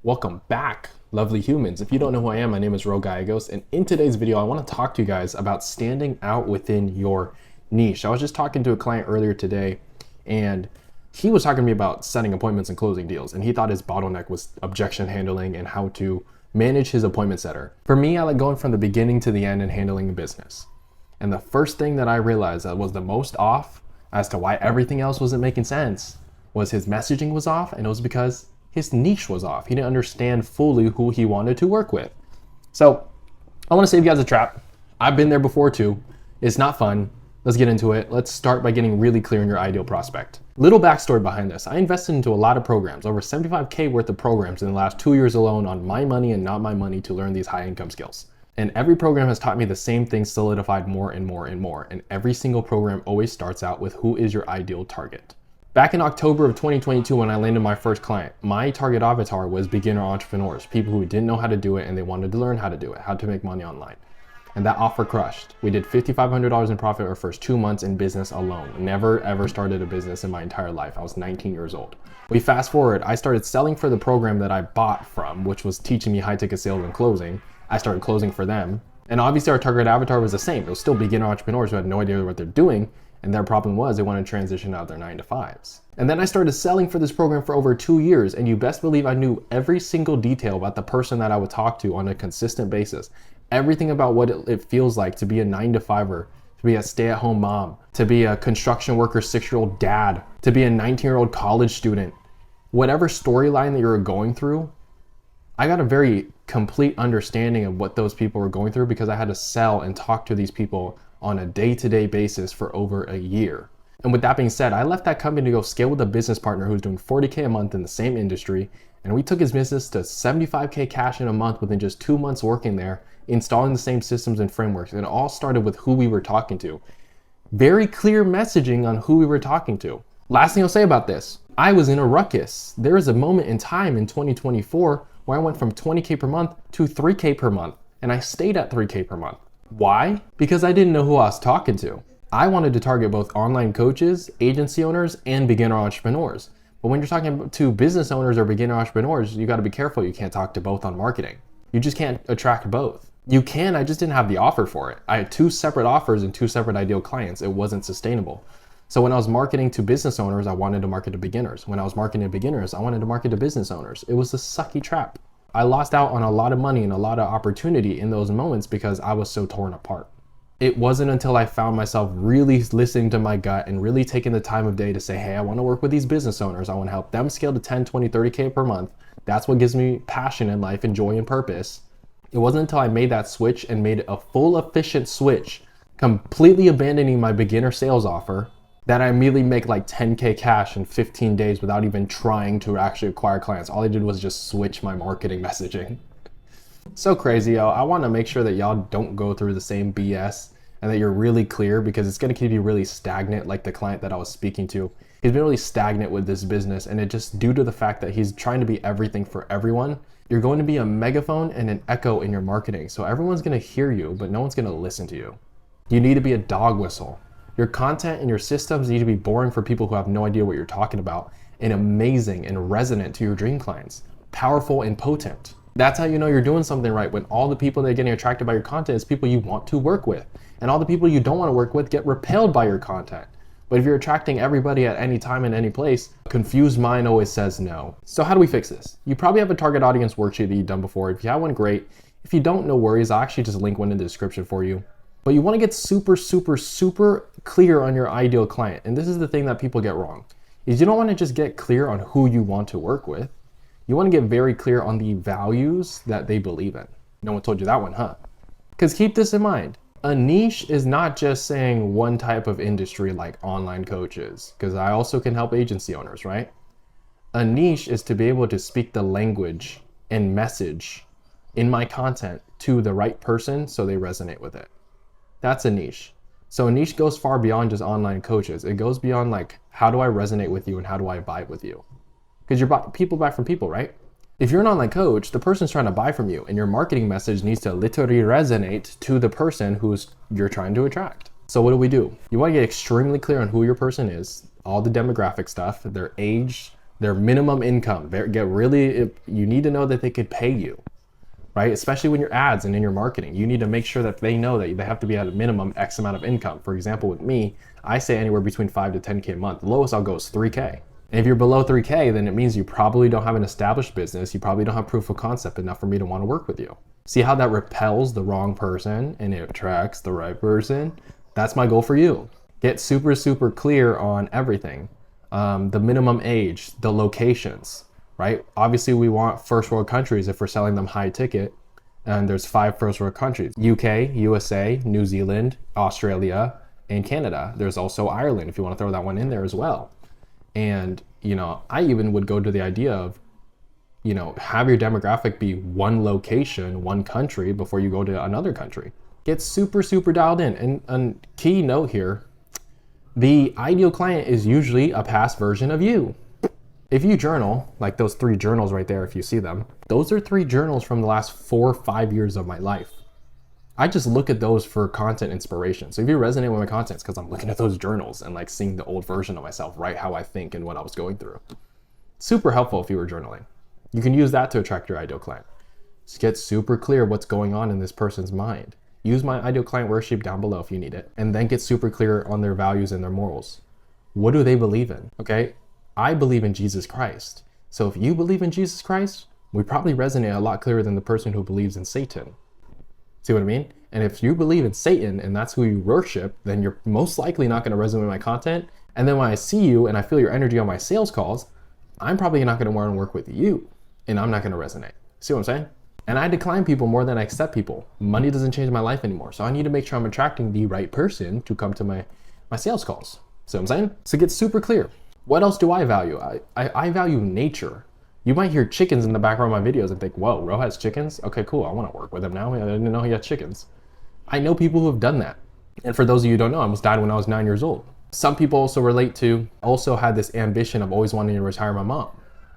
Welcome back, lovely humans. If you don't know who I am, my name is Gallegos, and in today's video, I want to talk to you guys about standing out within your niche. I was just talking to a client earlier today, and he was talking to me about setting appointments and closing deals, and he thought his bottleneck was objection handling and how to manage his appointment setter. For me, I like going from the beginning to the end and handling a business. And the first thing that I realized that was the most off as to why everything else wasn't making sense was his messaging was off, and it was because his niche was off. He didn't understand fully who he wanted to work with. So I want to save you guys a trap. I've been there before too. It's not fun. Let's get into it. Let's start by getting really clear on your ideal prospect. Little backstory behind this. I invested into a lot of programs, over 75K worth of programs in the last 2 years alone on my money and not my money to learn these high income skills. And every program has taught me the same thing, solidified more and more and more. And every single program always starts out with who is your ideal target. Back in October of 2022, when I landed my first client, my target avatar was beginner entrepreneurs, people who didn't know how to do it and they wanted to learn how to do it, how to make money online. And that offer crushed. We did $5,500 in profit our first 2 months in business alone. Never ever started a business in my entire life. I was 19 years old. We fast forward, I started selling for the program that I bought from, which was teaching me high ticket sales and closing. I started closing for them. And obviously our target avatar was the same. It was still beginner entrepreneurs who had no idea what they're doing. And their problem was they wanted to transition out of their 9-to-5s. And then I started selling for this program for over 2 years. And you best believe I knew every single detail about the person that I would talk to on a consistent basis. Everything about what it feels like to be a 9-to-5er, to be a stay-at-home mom, to be a construction worker 6-year-old dad, to be a 19-year-old college student. Whatever storyline that you're going through, I got a very complete understanding of what those people were going through because I had to sell and talk to these people on a day-to-day basis for over a year. And with that being said, I left that company to go scale with a business partner who's doing 40K a month in the same industry. And we took his business to 75K cash in a month within just 2 months working there, installing the same systems and frameworks. And it all started with who we were talking to. Very clear messaging on who we were talking to. Last thing I'll say about this, I was in a ruckus. There was a moment in time in 2024 where I went from 20K per month to 3K per month. And I stayed at 3K per month. Why? Because I didn't know who I was talking to. I wanted to target both online coaches, agency owners, and beginner entrepreneurs. But when you're talking to business owners or beginner entrepreneurs, you got to be careful. You can't talk to both on marketing. You just can't attract both. You can, I just didn't have the offer for it. I had 2 separate offers and 2 separate ideal clients. It wasn't sustainable. So when I was marketing to business owners, I wanted to market to beginners. When I was marketing to beginners, I wanted to market to business owners. It was a sucky trap. I lost out on a lot of money and a lot of opportunity in those moments because I was so torn apart. It wasn't until I found myself really listening to my gut and really taking the time of day to say, hey, I want to work with these business owners. I want to help them scale to 10, 20, 30K per month. That's what gives me passion in life and joy and purpose. It wasn't until I made that switch and made a full efficient switch, completely abandoning my beginner sales offer, that I immediately make like 10K cash in 15 days without even trying to actually acquire clients. All I did was just switch my marketing messaging. So crazy, yo. I want to make sure that y'all don't go through the same BS and that you're really clear because it's going to keep you really stagnant like the client that I was speaking to. He's been really stagnant with this business, and it just due to the fact that he's trying to be everything for everyone. You're going to be a megaphone and an echo in your marketing. So everyone's going to hear you, but no one's going to listen to you. You need to be a dog whistle. Your content and your systems need to be boring for people who have no idea what you're talking about, and amazing and resonant to your dream clients, powerful and potent. That's how you know you're doing something right, when all the people that are getting attracted by your content is people you want to work with, and all the people you don't want to work with get repelled by your content. But if you're attracting everybody at any time and any place, a confused mind always says no. So how do we fix this? You probably have a target audience worksheet that you've done before. If you have one, great. If you don't, no worries. I'll actually just link one in the description for you. But you want to get super clear on your ideal client. And this is the thing that people get wrong, is you don't want to just get clear on who you want to work with. You want to get very clear on the values that they believe in. No one told you that one, huh? Because keep this in mind. A niche is not just saying one type of industry like online coaches, because I also can help agency owners, right? A niche is to be able to speak the language and message in my content to the right person so they resonate with it. That's a niche. So a niche goes far beyond just online coaches. It goes beyond like, how do I resonate with you and how do I vibe with you? Because people buy from people, right? If you're an online coach, the person's trying to buy from you and your marketing message needs to literally resonate to the person you're trying to attract. So what do? You want to get extremely clear on who your person is, all the demographic stuff, their age, their minimum income. You need to know that they could pay you, right? Especially when your ads and in your marketing, you need to make sure that they know that they have to be at a minimum X amount of income. For example, with me, I say anywhere between 5 to 10K a month. The lowest I'll go is 3K. And if you're below 3K, then it means you probably don't have an established business. You probably don't have proof of concept enough for me to want to work with you. See how that repels the wrong person and it attracts the right person? That's my goal for you. Get super, super clear on everything. The minimum age, the locations, right? Obviously we want first world countries if we're selling them high ticket, and there's 5 first world countries: UK, USA, New Zealand, Australia, and Canada. There's also Ireland if you want to throw that one in there as well. And, I even would go to the idea of, have your demographic be one location, one country before you go to another country. Get super, super dialed in. And key note here, the ideal client is usually a past version of you. If you journal, like those 3 journals right there, if you see them, those are 3 journals from the last 4 or 5 years of my life. I just look at those for content inspiration. So if you resonate with my content, it's because I'm looking at those journals and like seeing the old version of myself, right? How I think and what I was going through. Super helpful if you were journaling. You can use that to attract your ideal client. Just get super clear what's going on in this person's mind. Use my ideal client worksheet down below if you need it. And then get super clear on their values and their morals. What do they believe in? Okay, I believe in Jesus Christ. So if you believe in Jesus Christ, we probably resonate a lot clearer than the person who believes in Satan. See what I mean? And if you believe in Satan and that's who you worship, then you're most likely not going to resonate with my content. And then when I see you and I feel your energy on my sales calls, I'm probably not going to want to work with you and I'm not going to resonate. See what I'm saying? And I decline people more than I accept people. Money doesn't change my life anymore. So I need to make sure I'm attracting the right person to come to my sales calls. See what I'm saying? So get super clear. What else do I value? I value nature. You might hear chickens in the background of my videos and think, whoa, Ro has chickens? Okay, cool. I want to work with him now. I didn't know he had chickens. I know people who have done that. And for those of you who don't know, I almost died when I was 9 years old. Some people also had this ambition of always wanting to retire my mom.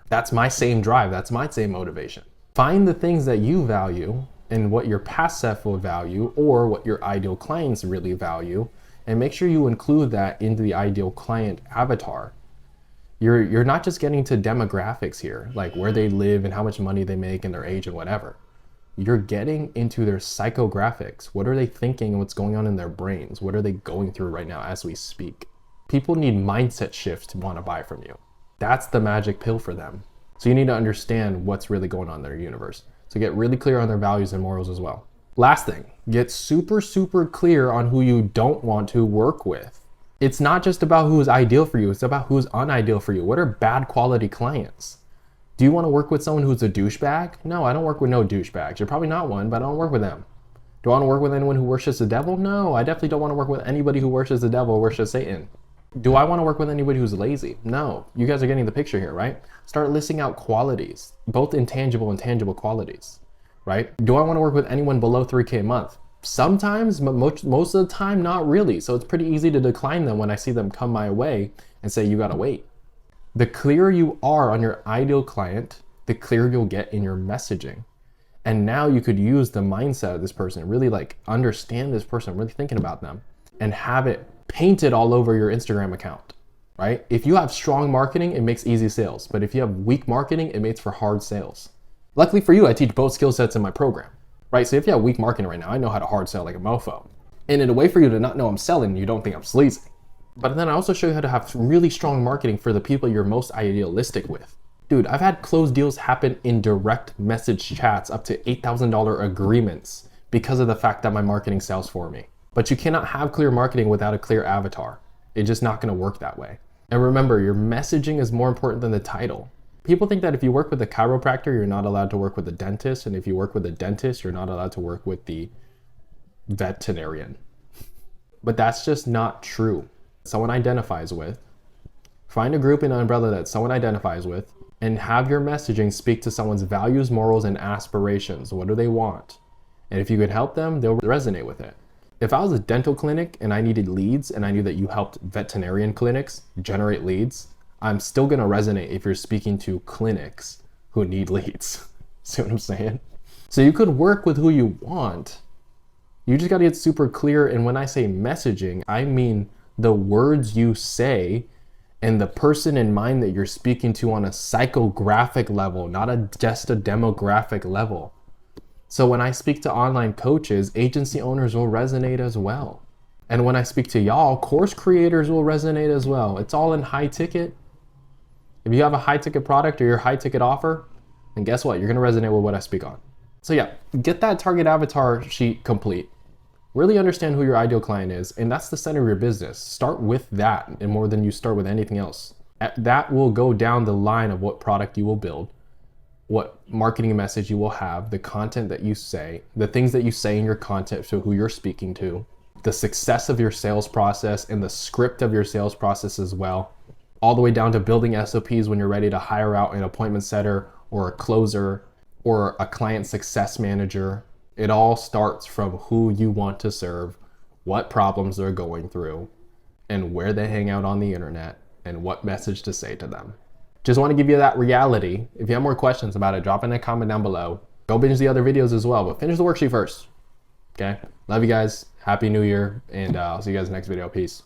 That's my same drive. That's my same motivation. Find the things that you value and what your past self will value or what your ideal clients really value, and make sure you include that into the ideal client avatar. You're not just getting to demographics here, like where they live and how much money they make and their age and whatever. You're getting into their psychographics. What are they thinking and what's going on in their brains? What are they going through right now as we speak? People need mindset shifts to want to buy from you. That's the magic pill for them. So you need to understand what's really going on in their universe. So get really clear on their values and morals as well. Last thing, get super, super clear on who you don't want to work with. It's not just about who is ideal for you, it's about who's unideal for you. What are bad quality clients? Do you want to work with someone who's a douchebag? No, I don't work with no douchebags. You're probably not one, but I don't work with them. Do I want to work with anyone who worships the devil? No, I definitely don't want to work with anybody who worships the devil or worships Satan. Do I want to work with anybody who's lazy? No. You guys are getting the picture here, right? Start listing out qualities, both intangible and tangible qualities, right? Do I want to work with anyone below 3K a month? Sometimes, but most of the time, not really. So it's pretty easy to decline them when I see them come my way and say, you gotta wait. The clearer you are on your ideal client, the clearer you'll get in your messaging. And now you could use the mindset of this person, really like understand this person, really thinking about them, and have it painted all over your Instagram account, right? If you have strong marketing, it makes easy sales. But if you have weak marketing, it makes for hard sales. Luckily for you, I teach both skill sets in my program. Right, so if you have weak marketing right now, I know how to hard sell like a mofo. And in a way for you to not know I'm selling, you don't think I'm sleazy. But then I also show you how to have really strong marketing for the people you're most idealistic with. Dude, I've had closed deals happen in direct message chats up to $8,000 agreements because of the fact that my marketing sells for me. But you cannot have clear marketing without a clear avatar. It's just not gonna work that way. And remember, your messaging is more important than the title. People think that if you work with a chiropractor, you're not allowed to work with a dentist. And if you work with a dentist, you're not allowed to work with the veterinarian. But that's just not true. Someone identifies with, find a group and umbrella that someone identifies with, and have your messaging speak to someone's values, morals, and aspirations. What do they want? And if you could help them, they'll resonate with it. If I was a dental clinic and I needed leads and I knew that you helped veterinarian clinics generate leads, I'm still gonna resonate if you're speaking to clinics who need leads. See what I'm saying? So you could work with who you want. You just gotta get super clear. And when I say messaging, I mean the words you say and the person in mind that you're speaking to on a psychographic level, not just a demographic level. So when I speak to online coaches, agency owners will resonate as well. And when I speak to y'all, course creators will resonate as well. It's all in high ticket. If you have a high ticket product or your high ticket offer, then guess what? You're gonna resonate with what I speak on. So yeah, get that target avatar sheet complete. Really understand who your ideal client is, and that's the center of your business. Start with that, and more than you start with anything else. That will go down the line of what product you will build, what marketing message you will have, the content that you say, the things that you say in your content to who you're speaking to, the success of your sales process and the script of your sales process as well, all the way down to building SOPs when you're ready to hire out an appointment setter or a closer or a client success manager. It all starts from who you want to serve, what problems they're going through, and where they hang out on the internet, and what message to say to them. Just want to give you that reality. If you have more questions about it, drop in a comment down below. Go binge the other videos as well, but finish the worksheet first. Okay? Love you guys. Happy New Year, and I'll see you guys next video. Peace.